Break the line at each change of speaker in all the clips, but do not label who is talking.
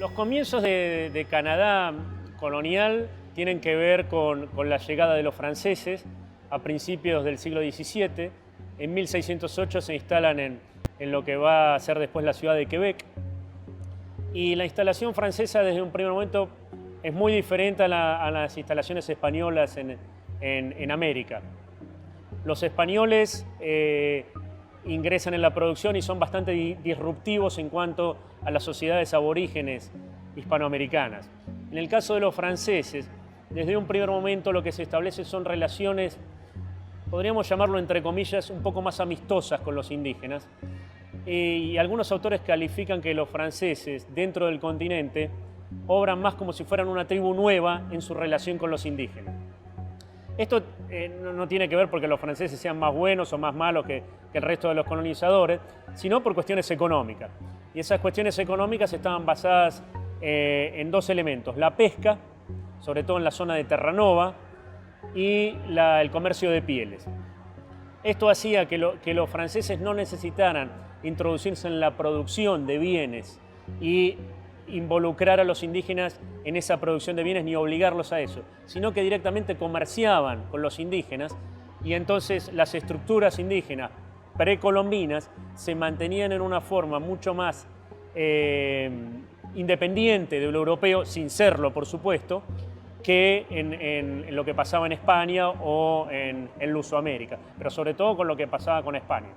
Los comienzos de Canadá colonial tienen que ver con la llegada de los franceses a principios del siglo XVII. En 1608 se instalan en lo que va a ser después la ciudad de Quebec. Y la instalación francesa desde un primer momento es muy diferente a las instalaciones españolas en América. Los españoles ingresan en la producción y son bastante disruptivos en cuanto a las sociedades aborígenes hispanoamericanas. En el caso de los franceses, desde un primer momento lo que se establece son relaciones, podríamos llamarlo entre comillas, un poco más amistosas con los indígenas. Y algunos autores califican que los franceses dentro del continente obran más como si fueran una tribu nueva en su relación con los indígenas. Esto no tiene que ver porque los franceses sean más buenos o más malos que el resto de los colonizadores, sino por cuestiones económicas. Y esas cuestiones económicas estaban basadas en dos elementos: la pesca, sobre todo en la zona de Terranova, y el comercio de pieles. Esto hacía que los franceses no necesitaran introducirse en la producción de bienes y involucrar a los indígenas en esa producción de bienes ni obligarlos a eso, sino que directamente comerciaban con los indígenas, y entonces las estructuras indígenas precolombinas se mantenían en una forma mucho más independiente de lo europeo, sin serlo por supuesto, que en lo que pasaba en España o en Lusoamérica, pero sobre todo con lo que pasaba con España.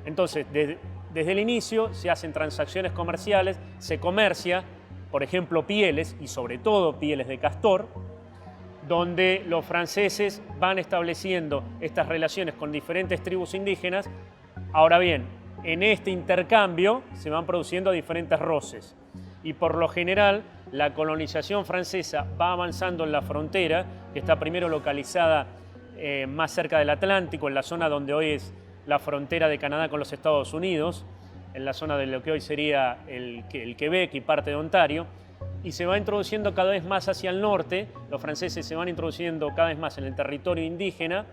Entonces, desde el inicio se hacen transacciones comerciales, se comercia, por ejemplo, pieles, y sobre todo pieles de castor, donde los franceses van estableciendo estas relaciones con diferentes tribus indígenas. Ahora bien, en este intercambio se van produciendo diferentes roces, y por lo general la colonización francesa va avanzando en la frontera, que está primero localizada más cerca del Atlántico, en la zona donde hoy es la frontera de Canadá con los Estados Unidos, en la zona de lo que hoy sería el Quebec y parte de Ontario, y se va introduciendo cada vez más hacia el norte. Los franceses se van introduciendo cada vez más en el territorio indígena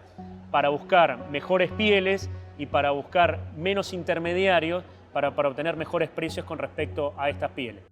para buscar mejores pieles y para buscar menos intermediarios para obtener mejores precios con respecto a estas pieles.